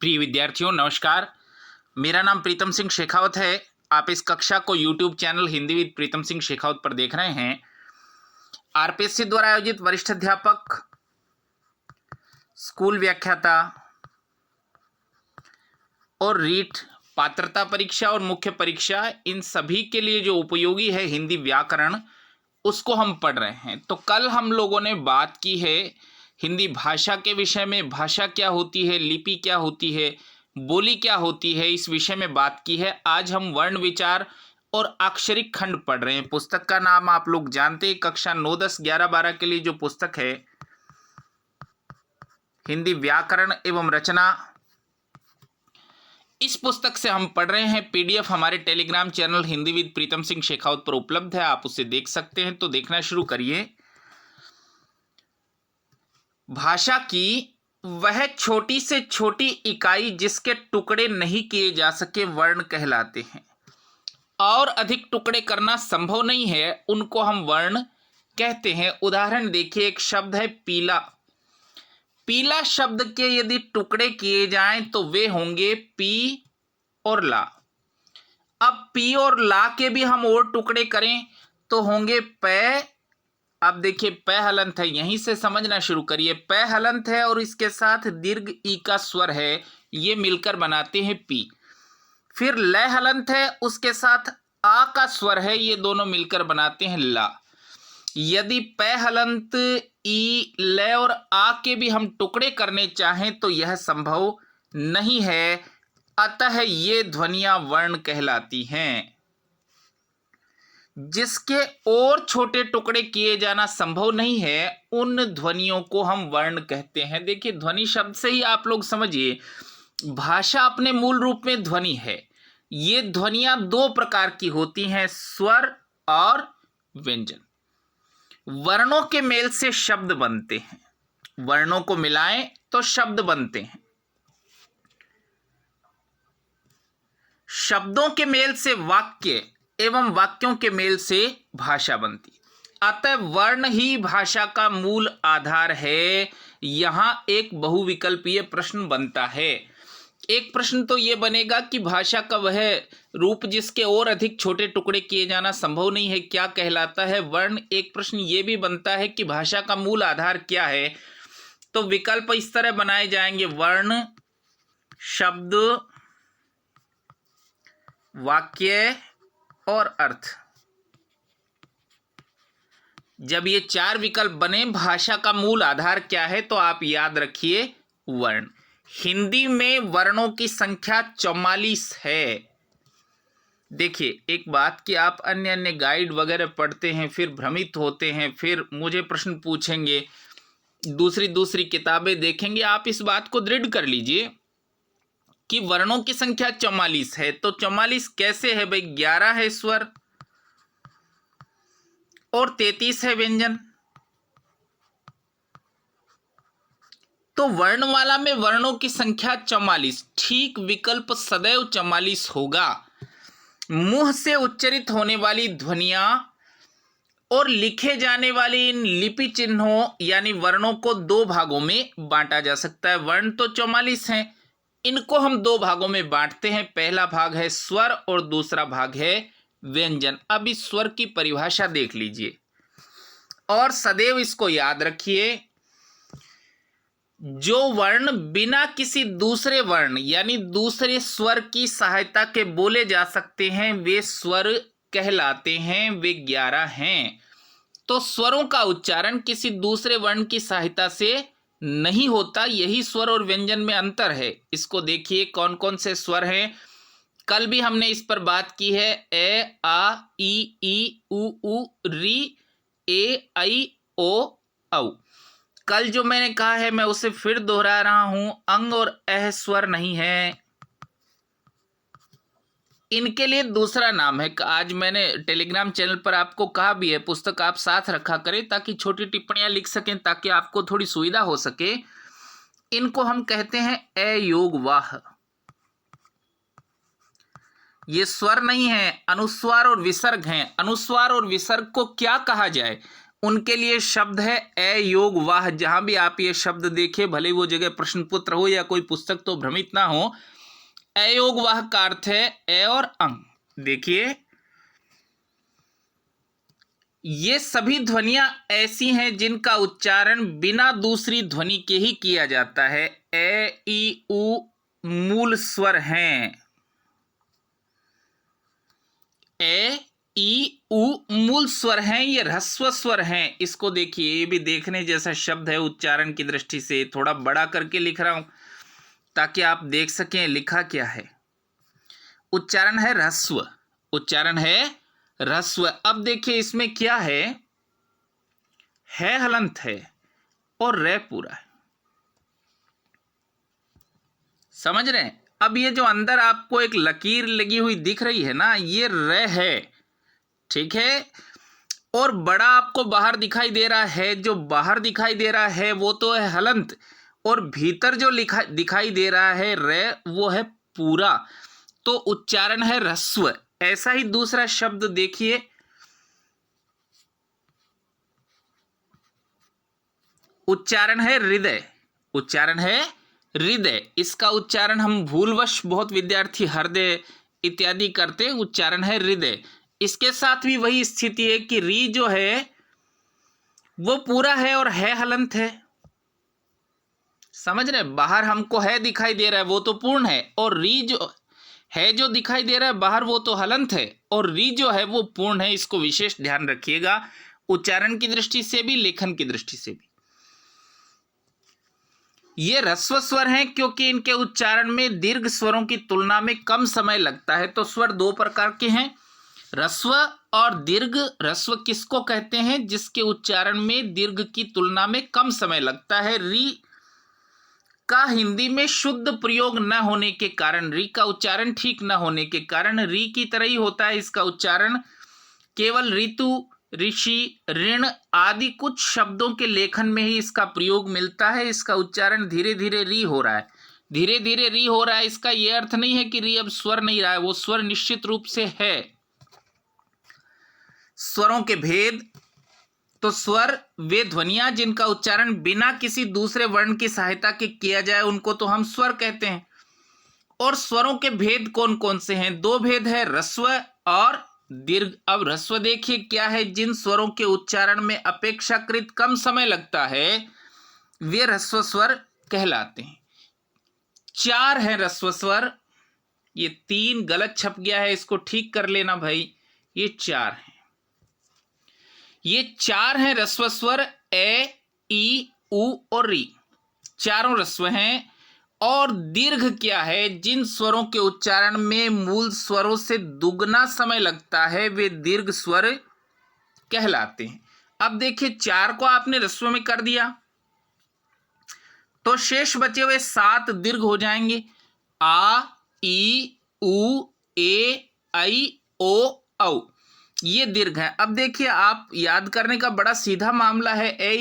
प्रिय विद्यार्थियों नमस्कार। मेरा नाम प्रीतम सिंह शेखावत है। आप इस कक्षा को YouTube channel Hindi with Pritam Singh Shekhawat पर देख रहे हैं। आरपीएससी द्वारा आयोजित वरिष्ठ अध्यापक, स्कूल व्याख्याता और रीट पात्रता परीक्षा और मुख्य परीक्षा, इन सभी के लिए जो उपयोगी है हिंदी व्याकरण, उसको हम पढ़ रहे हैं। तो कल हम लोगों ने बात की है हिंदी भाषा के विषय में। भाषा क्या होती है, लिपि क्या होती है, बोली क्या होती है, इस विषय में बात की है। आज हम वर्ण विचार और अक्षरिक खंड पढ़ रहे हैं। पुस्तक का नाम आप लोग जानते हैं, कक्षा 9, 10, 11, 12 के लिए जो पुस्तक है हिंदी व्याकरण एवं रचना, इस पुस्तक से हम पढ़ रहे हैं। पीडीएफ हमारे Telegram channel Hindi with Pritam Singh Shekhawat पर उपलब्ध है, आप उसे देख सकते हैं। तो देखना शुरू करिए। भाषा की वह छोटी से छोटी इकाई जिसके टुकड़े नहीं किए जा सके वर्ण कहलाते हैं। और अधिक टुकड़े करना संभव नहीं है, उनको हम वर्ण कहते हैं। उदाहरण देखिए, एक शब्द है पीला। पीला शब्द के यदि टुकड़े किए जाएं तो वे होंगे पी और ला। अब पी और ला के भी हम और टुकड़े करें तो होंगे पै। अब देखिए पै हलंत है, यहीं से समझना शुरू करिए। पै हलंत है और इसके साथ दीर्घ ई का स्वर है, ये मिलकर बनाते हैं पी। फिर लय हलंत है, उसके साथ आ का स्वर है, ये दोनों मिलकर बनाते हैं ला। यदि पै हलंत, ई, लय और आ के भी हम टुकड़े करने चाहें तो यह संभव नहीं है, अतः ये ध्वनियां वर्ण कहलाती हैं। जिसके और छोटे टुकड़े किए जाना संभव नहीं है, उन ध्वनियों को हम वर्ण कहते हैं। देखिए ध्वनि शब्द से ही आप लोग समझिए, भाषा अपने मूल रूप में ध्वनि है। ये ध्वनियां दो प्रकार की होती हैं, स्वर और व्यंजन। वर्णों के मेल से शब्द बनते हैं, वर्णों को मिलाएं तो शब्द बनते हैं। शब्दों के मेल से वाक्य एवं वाक्यों के मेल से भाषा बनती। अतः वर्ण ही भाषा का मूल आधार है। यहां एक बहुविकल्पीय प्रश्न बनता है। एक प्रश्न तो यह बनेगा कि भाषा का वह रूप जिसके और अधिक छोटे टुकड़े किए जाना संभव नहीं है, क्या कहलाता है वर्ण। एक प्रश्न यह भी बनता है कि भाषा का मूल आधार क्या है। तो विकल्प इस तरह बनाए जाएंगे, वर्ण, शब्द, वाक्य और अर्थ। जब ये चार विकल्प बने, भाषा का मूल आधार क्या है, तो आप याद रखिए वर्ण। हिंदी में वर्णों की संख्या 44 है। देखिए एक बात कि आप अन्य अन्य गाइड वगैरह पढ़ते हैं, फिर भ्रमित होते हैं, फिर मुझे प्रश्न पूछेंगे, दूसरी किताबें देखेंगे। आप इस बात को दृढ़ कर लीजिए कि वर्णों की संख्या 44 है। तो 44 कैसे है भाई? 11 है स्वर और 33 है व्यंजन। तो वर्णमाला में वर्णों की संख्या 44, ठीक विकल्प सदैव 44 होगा। मुंह से उच्चरित होने वाली ध्वनियां और लिखे जाने वाले इन लिपि चिन्हों यानी वर्णों को दो भागों में बांटा जा सकता है। वर्ण तो 44 हैं, इनको हम दो भागों में बांटते हैं। पहला भाग है स्वर और दूसरा भाग है व्यंजन। अब इस स्वर की परिभाषा देख लीजिए और सदैव इसको याद रखिए। जो वर्ण बिना किसी दूसरे वर्ण यानी दूसरे स्वर की सहायता के बोले जा सकते हैं, वे स्वर कहलाते हैं। वे 11 हैं। तो स्वरों का उच्चारण किसी दूसरे वर्ण की सहायता से नहीं होता, यही स्वर और व्यंजन में अंतर है। इसको देखिए कौन कौन से स्वर हैं। कल भी हमने इस पर बात की है, ए, आ, ई, उ, री, ए, ऐ, ओ, औ। कल जो मैंने कहा है मैं उसे फिर दोहरा रहा हूं, अंग और अह स्वर नहीं है, इनके लिए दूसरा नाम है। आज मैंने टेलीग्राम चैनल पर आपको कहा भी है, पुस्तक आप साथ रखा करें ताकि छोटी टिप्पणियां लिख सकें, ताकि आपको थोड़ी सुविधा हो सके। इनको हम कहते हैं अयोग वाह। ये स्वर नहीं है, अनुस्वार और विसर्ग हैं। अनुस्वार और विसर्ग को क्या कहा जाए? उनके लिए शब्द है ए योग वाह। जहां भी आप ये शब्द देखें, भले वो जगह प्रश्न पत्र हो या कोई पुस्तक, तो भ्रमित ना हो। ए योग वाह का अर्थ है ए और अंग। देखिए, ये सभी ध्वनियां ऐसी हैं जिनका उच्चारण बिना दूसरी ध्वनि के ही किया जाता है। ए ई उ मूल स्वर हैं। ए ई उ मूल स्वर हैं, ये ह्रस्व स्वर हैं। इसको देखिए, ये भी देखने जैसा शब्द है उच्चारण की दृष्टि से। थोड़ा बड़ा करके लिख रहा हूं ताकि आप देख सकें लिखा क्या है। उच्चारण है ह्रस्व, उच्चारण है ह्रस्व। अब देखिए इसमें क्या है हलंत है और रे पूरा है। समझ रहे हैं? अब ये जो अंदर आपको एक लकीर लगी हुई दिख रही है ना, ये रे है, ठीक है। और बड़ा आपको बाहर दिखाई दे रहा है, जो बाहर दिखाई दे रहा है वो तो है हलंत, और भीतर जो दिखाई दे रहा है रे, वो है पूरा। तो उच्चारण है ह्रस्व। ऐसा ही दूसरा शब्द देखिए, उच्चारण है हृदय, उच्चारण है हृदय। इसका उच्चारण हम भूलवश बहुत विद्यार्थी हृदय इत्यादि करते हैं, उच्चारण है हृदय। इसके साथ भी वही स्थिति है कि री जो है वो पूरा है और है हलंत है। समझ रहे? बाहर हमको है दिखाई दे रहा है वो तो पूर्ण है, और री जो है जो दिखाई दे रहा है बाहर वो तो हलंत है, और री जो है वो पूर्ण है। इसको विशेष ध्यान रखिएगा, उच्चारण की दृष्टि से भी, लेखन की दृष्टि से भी। ये ह्रस्व स्वर हैं क्योंकि इनके उच्चारण में दीर्घ स्वरों की तुलना में कम समय लगता है। तो स्वर दो प्रकार के हैं, ह्रस्व और दीर्घ। ह्रस्व किसको कहते हैं? जिसके उच्चारण में दीर्घ की तुलना में कम समय लगता है। री का हिंदी में शुद्ध प्रयोग न होने के कारण, री का उच्चारण ठीक न होने के कारण री की तरह ही होता है इसका उच्चारण। केवल ऋतु, ऋषि, ऋण आदि कुछ शब्दों के लेखन में ही इसका प्रयोग मिलता है। इसका उच्चारण धीरे धीरे री हो रहा है, धीरे धीरे री हो रहा है। इसका यह अर्थ नहीं है कि री अब स्वर नहीं रहा है, वो स्वर निश्चित रूप से है। स्वरों के भेद, तो स्वर वे ध्वनियां जिनका उच्चारण बिना किसी दूसरे वर्ण की सहायता के किया जाए उनको तो हम स्वर कहते हैं। और स्वरों के भेद कौन कौन से हैं? दो भेद है, ह्रस्व और दीर्घ। अब ह्रस्व देखिए क्या है, जिन स्वरों के उच्चारण में अपेक्षाकृत कम समय लगता है वे ह्रस्व स्वर कहलाते हैं। चार है ह्रस्व स्वर, ये तीन गलत छप गया है, इसको ठीक कर लेना भाई। ये चार हैं, ये चार हैं ह्रस्व स्वर, ए ई उ और री, चारों ह्रस्व हैं। और दीर्घ क्या है? जिन स्वरों के उच्चारण में मूल स्वरों से दुगना समय लगता है वे दीर्घ स्वर कहलाते हैं। अब देखिए, चार को आपने ह्रस्व में कर दिया तो शेष बचे हुए सात दीर्घ हो जाएंगे। आ, ई, उ, ए, ऐ, ओ, औ, ये दीर्घ है। अब देखिए, आप याद करने का बड़ा सीधा मामला है। ए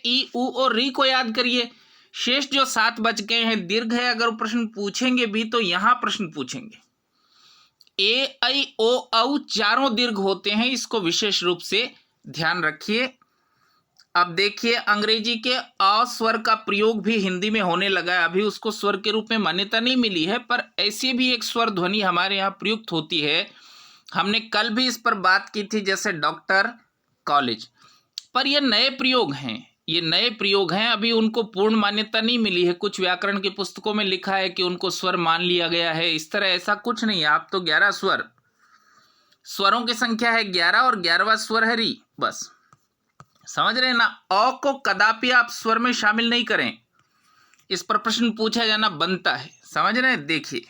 ई उ और री को याद करिए। शेष जो सात बच गए हैं दीर्घ है। अगर प्रश्न पूछेंगे भी तो यहां प्रश्न पूछेंगे। ए, ऐ, ओ, औ चारों दीर्घ होते हैं, इसको विशेष रूप से ध्यान रखिए। अब देखिए, अंग्रेजी के अ स्वर का प्रयोग भी हिंदी में होने लगा है। अभी उसको स्वर के रूप में मान्यता नहीं मिली है, पर ऐसी भी एक स्वर ध्वनि हमारे यहाँ प्रयुक्त होती है। हमने कल भी इस पर बात की थी, जैसे डॉक्टर, कॉलेज। पर ये नए प्रयोग हैं, ये नए प्रयोग हैं, अभी उनको पूर्ण मान्यता नहीं मिली है। कुछ व्याकरण की पुस्तकों में लिखा है कि उनको स्वर मान लिया गया है, इस तरह ऐसा कुछ नहीं है। आप तो 11 स्वरों की संख्या है 11 और 11वां स्वर है री, बस। समझ रहे हैं ना? अ को कदापि आप स्वर में शामिल नहीं करें, इस पर प्रश्न पूछा जाना बनता है। समझ रहे हैं? देखिए,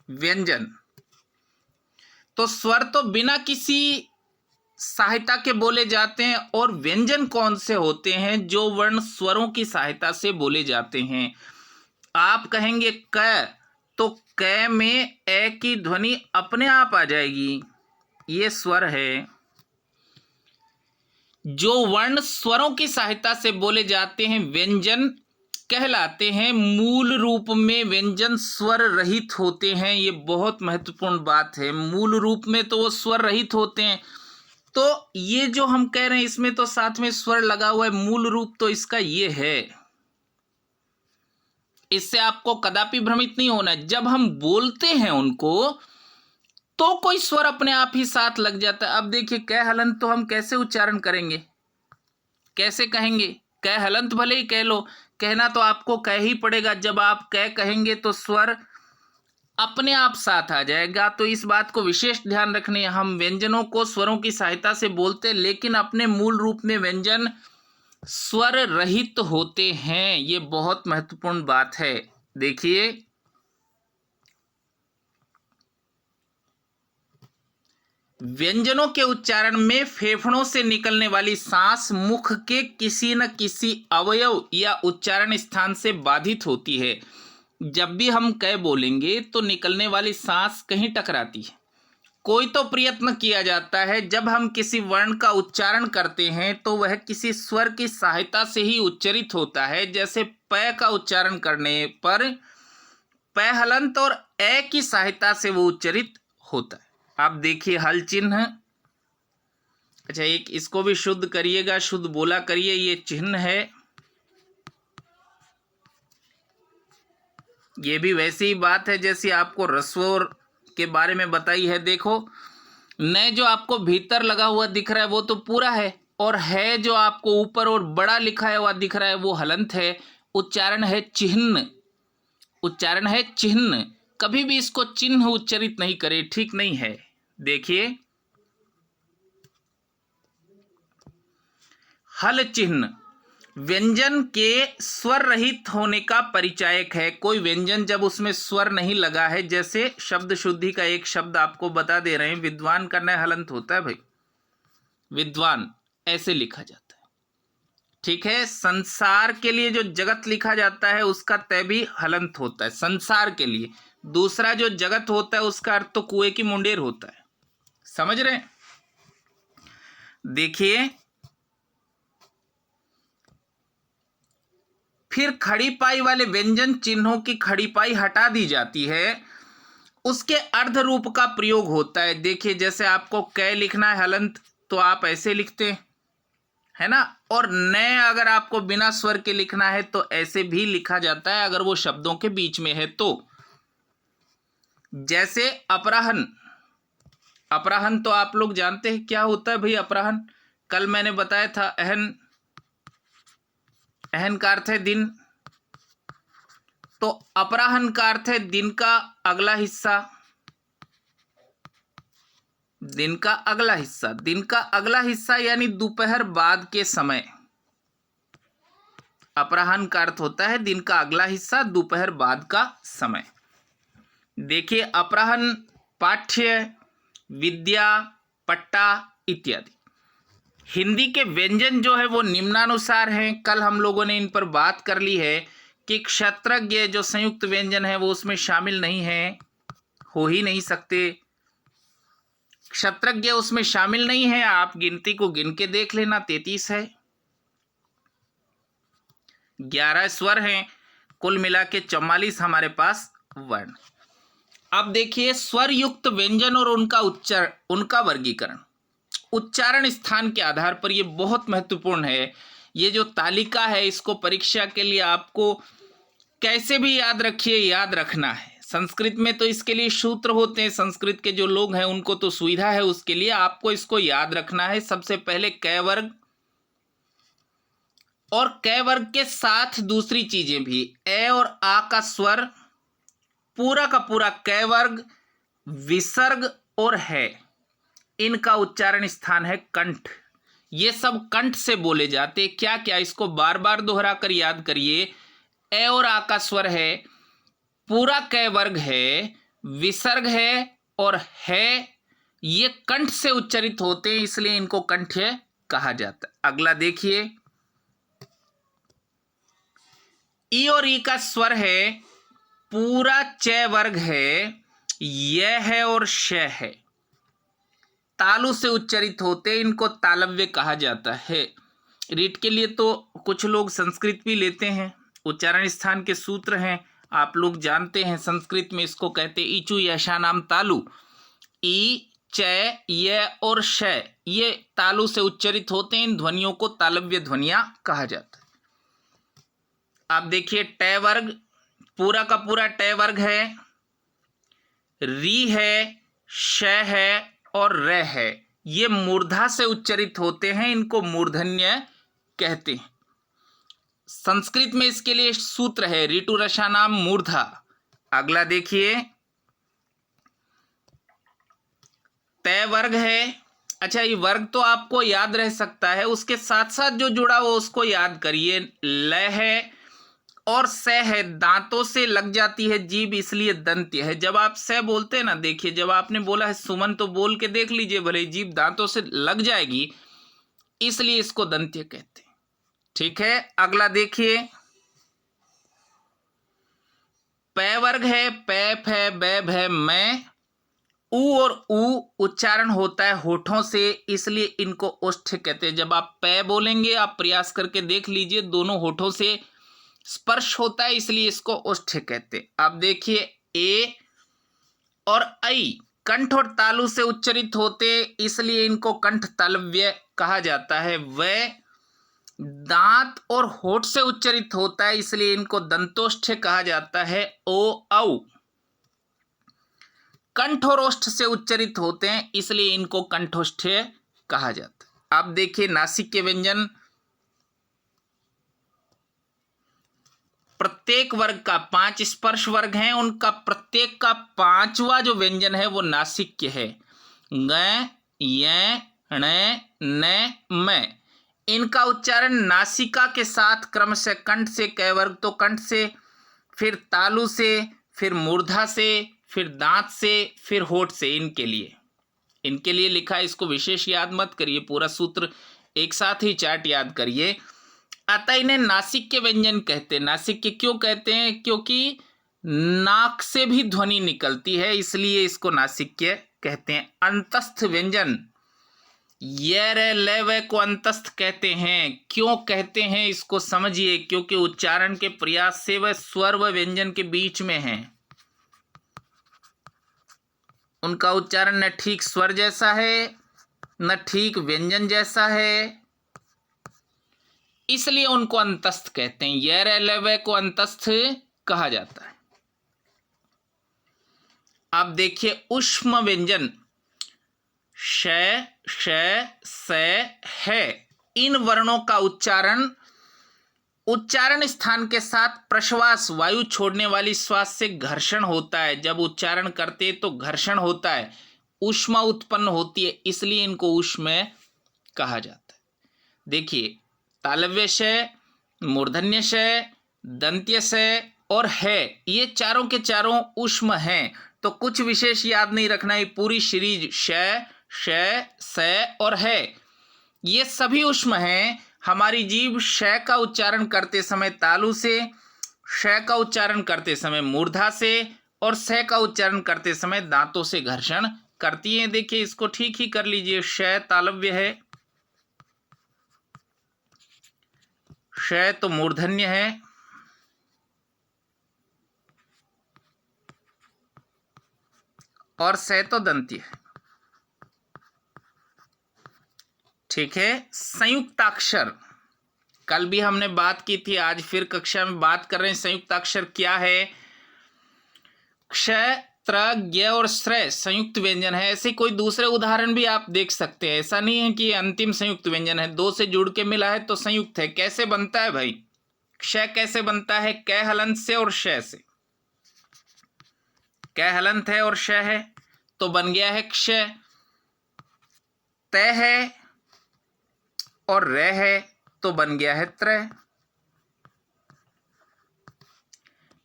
व्यंजन, तो स्वर तो बिना किसी सहायता के बोले जाते हैं, और व्यंजन कौन से होते हैं? जो वर्ण स्वरों की सहायता से बोले जाते हैं। आप कहेंगे क, तो क में ए की ध्वनि अपने आप आ जाएगी, ये स्वर है। जो वर्ण स्वरों की सहायता से बोले जाते हैं व्यंजन कहलाते हैं। मूल रूप में व्यंजन स्वर रहित होते हैं, ये बहुत महत्वपूर्ण बात है। मूल रूप में तो वो स्वर रहित होते हैं, तो ये जो हम कह रहे हैं इसमें तो साथ में स्वर लगा हुआ है, मूल रूप तो इसका ये है। इससे आपको कदापि भ्रमित नहीं होना है। जब हम बोलते हैं उनको तो कोई स्वर अपने आप ही साथ लग जाता है। अब देखिए कै हलंत तो हम कैसे उच्चारण करेंगे, कैसे कहेंगे? कै हलंत भले ही कह लो, कहना तो आपको कह ही पड़ेगा। जब आप कै कहेंगे तो स्वर अपने आप साथ आ जाएगा। तो इस बात को विशेष ध्यान रखने, हम व्यंजनों को स्वरों की सहायता से बोलते हैं, लेकिन अपने मूल रूप में व्यंजन स्वर रहित होते हैं। ये बहुत महत्वपूर्ण बात है। देखिए व्यंजनों के उच्चारण में फेफड़ों से निकलने वाली सांस मुख के किसी न किसी अवयव या उच्चारण स्थान से बाधित होती है। जब भी हम कै बोलेंगे तो निकलने वाली सांस कहीं टकराती है। कोई तो प्रयत्न किया जाता है। जब हम किसी वर्ण का उच्चारण करते हैं तो वह किसी स्वर की सहायता से ही उच्चरित होता है। जैसे प का उच्चारण करने पर प हलंत और ए की सहायता से वो उच्चरित होता है। आप देखिए हल चिन्ह, अच्छा एक इसको भी शुद्ध करिएगा, शुद्ध बोला करिए। ये चिन्ह है, ये भी वैसी ही बात है जैसी आपको रस्व के बारे में बताई है। देखो न जो आपको भीतर लगा हुआ दिख रहा है वो तो पूरा है, और है जो आपको ऊपर और बड़ा लिखा हुआ दिख रहा है वो हलंत है। उच्चारण है चिन्ह, उच्चारण है चिन्ह। कभी भी इसको चिन्ह उच्चरित नहीं करे, ठीक नहीं है। देखिए हल चिन्ह व्यंजन के स्वर रहित होने का परिचायक है। कोई व्यंजन जब उसमें स्वर नहीं लगा है, जैसे शब्द शुद्धि का एक शब्द आपको बता दे रहे हैं, विद्वान का न हलंत होता है भाई, विद्वान ऐसे लिखा जाता है, ठीक है। संसार के लिए जो जगत लिखा जाता है उसका तय भी हलंत होता है, संसार के लिए। दूसरा जो जगत होता है उसका अर्थ तो कुएं की मुंडेर होता है, समझ रहे हैं? देखिए फिर खड़ी पाई वाले व्यंजन चिन्हों की खड़ी पाई हटा दी जाती है, उसके अर्ध रूप का प्रयोग होता है। देखिए जैसे आपको कै लिखना है हलंत तो आप ऐसे लिखते है ना, और न अगर आपको बिना स्वर के लिखना है तो ऐसे भी लिखा जाता है अगर वो शब्दों के बीच में है तो। जैसे अपराहन, अपराहन तो आप लोग जानते हैं क्या होता है भाई अपराहन, कल मैंने बताया था। अहन, अहन का अर्थ है दिन, तो अपराहन का अर्थ है दिन का अगला हिस्सा, दिन का अगला हिस्सा। दिन का अगला हिस्सा यानी दोपहर बाद के समय। अपराहन का अर्थ होता है दिन का अगला हिस्सा, दोपहर बाद का समय। देखिए अपराहन पाठ्य, विद्या, पट्टा इत्यादि। हिंदी के व्यंजन जो है वो निम्नानुसार हैं। कल हम लोगों ने इन पर बात कर ली है कि क्षत्रज्ञ जो संयुक्त व्यंजन है वो उसमें शामिल नहीं है, हो ही नहीं सकते। क्षत्रज्ञ उसमें शामिल नहीं है, आप गिनती को गिन के देख लेना, 33 है, 11 स्वर हैं, कुल मिला के 44 हमारे पास वर्ण। अब देखिए स्वर युक्त व्यंजन और उनका वर्गीकरण उच्चारण स्थान के आधार पर, ये बहुत महत्वपूर्ण है। ये जो तालिका है इसको परीक्षा के लिए आपको कैसे भी याद रखिए, याद रखना है। संस्कृत में तो इसके लिए सूत्र होते हैं, संस्कृत के जो लोग हैं उनको तो सुविधा है, उसके लिए आपको इसको याद रखना है। सबसे पहले कै वर्ग, और कै वर्ग के साथ दूसरी चीजें भी, ए और आ का स्वर पूरा का पूरा कै वर्ग, विसर्ग और है, इनका उच्चारण स्थान है कंठ। ये सब कंठ से बोले जाते। क्या क्या, इसको बार बार दोहरा कर याद करिए। ए और आ का स्वर है, पूरा कै वर्ग है, विसर्ग है और है, ये कंठ से उच्चरित होते हैं, इसलिए इनको कंठ्य कहा जाता है। अगला देखिए ई और ई का स्वर है, पूरा च वर्ग है, यह है और श है, तालु से उच्चरित होते, इनको तालव्य कहा जाता है। रीट के लिए तो कुछ लोग संस्कृत भी लेते हैं, उच्चारण स्थान के सूत्र हैं, आप लोग जानते हैं। संस्कृत में इसको कहते ईचु यशानाम तालु, ई च, य और श ये तालु से उच्चरित होते हैं। इन ध्वनियों को तालव्य ध्वनियां कहा जाता है। आप देखिए ट वर्ग पूरा का पूरा ट वर्ग है, री है, श है और र है। ये मूर्धा से उच्चरित होते हैं, इनको मूर्धन्य कहते हैं। संस्कृत में इसके लिए सूत्र है ऋतु रसानाम मूर्धा। अगला देखिए तय वर्ग है। अच्छा, ये वर्ग तो आपको याद रह सकता है, उसके साथ साथ जो जुड़ा वो उसको याद करिए। ल है और स है, दांतों से लग जाती है जीभ, इसलिए दंत्य है। जब आप स बोलते हैं ना, देखिए जब आपने बोला है सुमन तो बोल के देख लीजिए, भले जीभ दांतों से लग जाएगी, इसलिए इसको दंत्य कहते हैं। ठीक है, अगला देखिए प वर्ग है, प फ ब भ मैं। ऊ और ऊ उच्चारण होता है होठों से, इसलिए इनको ओष्ठ कहते हैं। जब आप प बोलेंगे, आप प्रयास करके देख लीजिए, दोनों होठों से स्पर्श होता है, इसलिए इसको ओष्ठ कहते हैं। अब देखिए ए और ऐ कंठ और तालु से उच्चरित होते, इसलिए इनको कंठ तालव्य कहा जाता है। वह दांत और होठ से उच्चरित होता है, इसलिए इनको दंतोष्ठ कहा जाता है। ओ औ कंठ और ओष्ठ से उच्चरित होते हैं, इसलिए इनको कंठोष्ठ कहा जाता है। अब देखिए नासिक के व्यंजन, प्रत्येक वर्ग का 5 स्पर्श वर्ग हैं, उनका प्रत्येक का 5वां जो व्यंजन है वो नासिक्य है। ग, य, ण, न, म। इनका उच्चारण नासिका के साथ क्रमशः कंठ से, क वर्ग तो कंठ से, फिर तालु से, फिर मूर्धा से, फिर दांत से, फिर होठ से। इनके लिए लिखा है, इसको विशेष याद मत करिए, पूरा सूत्र एक साथ ही चार्ट याद करिए। अतः इन्हें नासिक के व्यंजन कहते हैं। नासिक के क्यों कहते हैं? क्योंकि नाक से भी ध्वनि निकलती है, इसलिए इसको नासिक्य कहते हैं। अंतस्थ व्यंजन, ये रे ले वे को अंतस्थ कहते हैं। क्यों कहते हैं इसको समझिए, क्योंकि उच्चारण के प्रयास से वह स्वर व व्यंजन के बीच में है। उनका उच्चारण न ठीक स्वर जैसा है न ठीक व्यंजन जैसा है, इसलिए उनको अंतस्थ कहते हैं। ये रे ले वे को अंतस्थ कहा जाता है। अब देखिए ऊष्म व्यंजन, श, श, स, है। इन वर्णों का उच्चारण स्थान के साथ प्रश्वास, वायु छोड़ने वाली श्वास से घर्षण होता है। जब उच्चारण करते तो घर्षण होता है, ऊष्मा उत्पन्न होती है, इसलिए इनको ऊष्म कहा जाता है। देखिए तालव्य श, मूर्धन्य श, दंत्य श और है, ये चारों के चारों ऊष्म हैं। तो कुछ विशेष याद नहीं रखना, ये पूरी सीरीज श, श, स और है, ये सभी ऊष्म हैं। हमारी जीभ श का उच्चारण करते समय तालु से, श का उच्चारण करते समय मूर्धा से और स का उच्चारण करते समय दांतों से घर्षण करती है। देखिए इसको ठीक ही कर लीजिए, श तालव्य है, श तो मूर्धन्य है, और स तो दंत्य है। ठीक है। संयुक्ताक्षर, कल भी हमने बात की थी, आज फिर कक्षा में बात कर रहे हैं। संयुक्ताक्षर क्या है? क्ष, त्र, ज्ञ और श्रय संयुक्त व्यंजन है। ऐसे कोई दूसरे उदाहरण भी आप देख सकते हैं, ऐसा नहीं है कि अंतिम संयुक्त व्यंजन है। दो से जुड़ के मिला है तो संयुक्त है। कैसे बनता है भाई? क्ष कैसे बनता है? क हलंत से और श से। क हलंत है और श है तो बन गया है क्ष। त है और र है तो बन गया है त्र।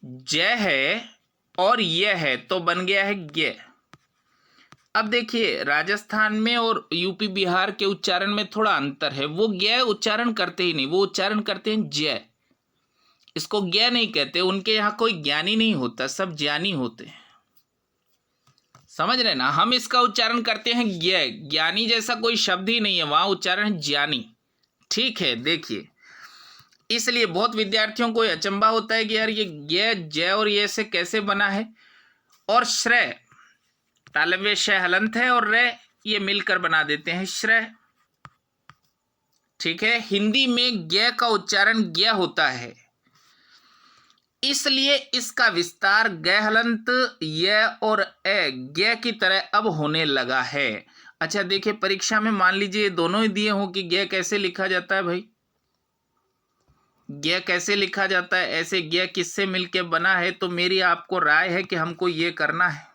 ज है और य है तो बन गया है ज्ञ। अब देखिए राजस्थान में और यूपी बिहार के उच्चारण में थोड़ा अंतर है। वो ज्ञ उच्चारण करते ही नहीं, वो उच्चारण करते हैं ज। इसको ज्ञ नहीं कहते। उनके यहाँ कोई ज्ञानी नहीं होता, सब ज्ञानी होते हैं। समझ रहे ना? हम इसका उच्चारण करते हैं ज्ञ। ज्ञानी जैसा कोई शब्द ही नहीं है, वहां उच्चारण है ज्ञानी। ठीक है। देखिए इसलिए बहुत विद्यार्थियों को अचंभा होता है कि यार ये ज्ञ ज और ये से कैसे बना है। और श्रय तालव्य श हलंत है और रे ये मिलकर बना देते हैं श्रय। ठीक है, हिंदी में ज्ञ का उच्चारण ज्ञ होता है, इसलिए इसका विस्तार ग हलंत य और ए ज्ञ की तरह अब होने लगा है। अच्छा देखिए, परीक्षा में मान लीजिए ये दोनों ही दिए हों कि ज्ञ कैसे लिखा जाता है भाई, ज्ञ कैसे लिखा जाता है, ऐसे ज्ञ किससे मिलके बना है, तो मेरी आपको राय है कि हमको ये करना है।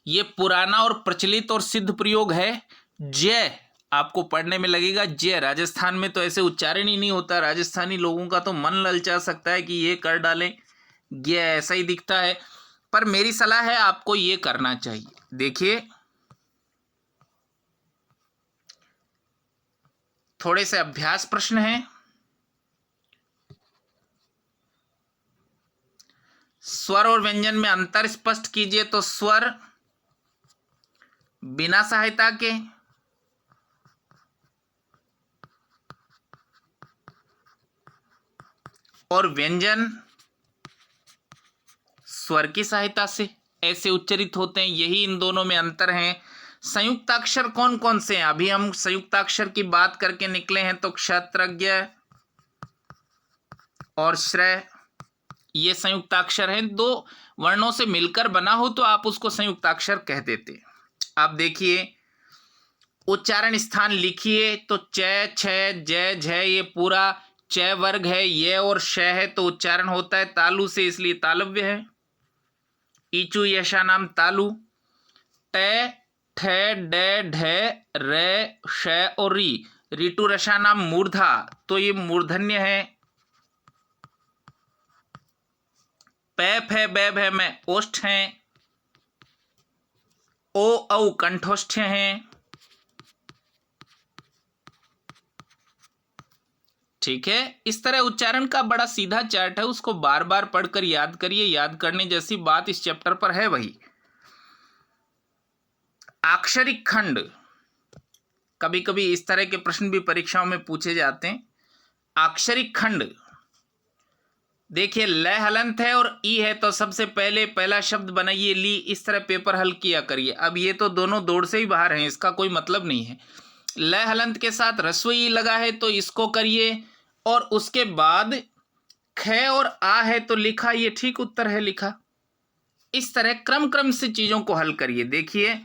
ये पुराना और प्रचलित और सिद्ध प्रयोग है। जय आपको पढ़ने में लगेगा जय, राजस्थान में तो ऐसे उच्चारण ही नहीं होता, राजस्थानी लोगों का तो मन ललचा सकता है कि ये कर डालें, ज्ञ ऐसा ही दिखता है, पर मेरी सलाह है आपको ये करना चाहिए। देखिए थोड़े से अभ्यास प्रश्न हैं। स्वर और व्यंजन में अंतर स्पष्ट कीजिए, तो स्वर बिना सहायता के, और व्यंजन स्वर की सहायता से ऐसे उच्चारित होते हैं, यही इन दोनों में अंतर है। संयुक्ताक्षर कौन कौन से हैं, अभी हम संयुक्ताक्षर की बात करके निकले हैं, तो क्षत्रज्ञ और श्रय ये संयुक्ताक्षर हैं। दो वर्णों से मिलकर बना हो तो आप उसको संयुक्ताक्षर कह देते। आप देखिए उच्चारण स्थान लिखिए, तो च छ जय झय ये पूरा च वर्ग है, ये और श है, तो उच्चारण होता है तालु से, इसलिए तालव्य है। ईचु यशा नाम तालु। ट ठ ड ढ र श और री, ऋतु रसा नाम मूर्धा, तो ये मूर्धन्य है। पै फै बै भै में ओष्ठ हैं, ओ औ कंठोष्ठ हैं। ठीक है, इस तरह उच्चारण का बड़ा सीधा चार्ट है, उसको बार बार पढ़कर याद करिए। याद करने जैसी बात इस चैप्टर पर है वही। अक्षरिक खंड, कभी कभी इस तरह के प्रश्न भी परीक्षाओं में पूछे जाते हैं। अक्षरिक खंड देखिए, ल हलंत है और ई है, तो सबसे पहले पहला शब्द बनाइए ली, इस तरह पेपर हल किया करिए। अब ये तो दोनों दौड़ से ही बाहर हैं, इसका कोई मतलब नहीं है। ल हलंत के साथ ह्रस्व ई लगा है तो इसको करिए, और उसके बाद ख और आ है तो लिखा, ये ठीक उत्तर है लिखा। इस तरह क्रम क्रम से चीजों को हल करिए। देखिए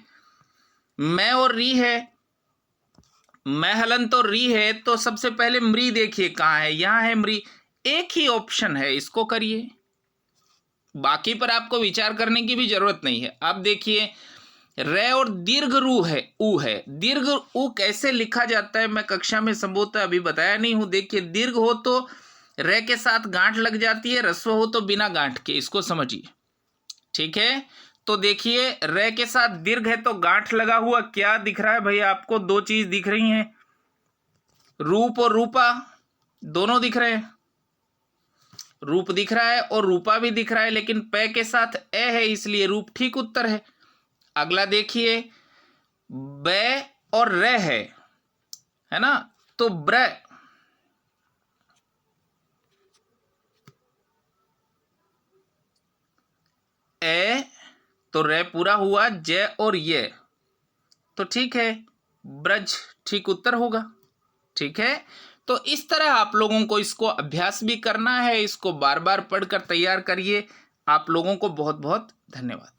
मैं और री है, मैं हलंत और री है, तो सबसे पहले मृ देखिए कहाँ है, यहाँ है मृ, एक ही ऑप्शन है, इसको करिए, बाकी पर आपको विचार करने की भी जरूरत नहीं है। अब देखिए रे और दीर्घ रू है, ऊ है, दीर्घ ऊ कैसे लिखा जाता है मैं कक्षा में संभवतः अभी बताया नहीं हूं। देखिए दीर्घ हो तो रे के साथ गांठ लग जाती है, ह्रस्व हो तो बिना गांठ के, इसको समझिए। ठीक है, तो देखिए रे के साथ दीर्घ है तो गांठ लगा हुआ क्या दिख रहा है भाई आपको, दो चीज दिख रही हैं, रूप और रूपा दोनों दिख रहे हैं। रूप दिख रहा है और रूपा भी दिख रहा है, लेकिन पे के साथ ए है इसलिए रूप ठीक उत्तर है। अगला देखिए बै और रे है ना, तो ब्र, ए तो रे पूरा हुआ, जय और ये, तो ठीक है ब्रज ठीक उत्तर होगा। ठीक है, तो इस तरह आप लोगों को इसको अभ्यास भी करना है, इसको बार बार पढ़कर तैयार करिए। आप लोगों को बहुत बहुत धन्यवाद।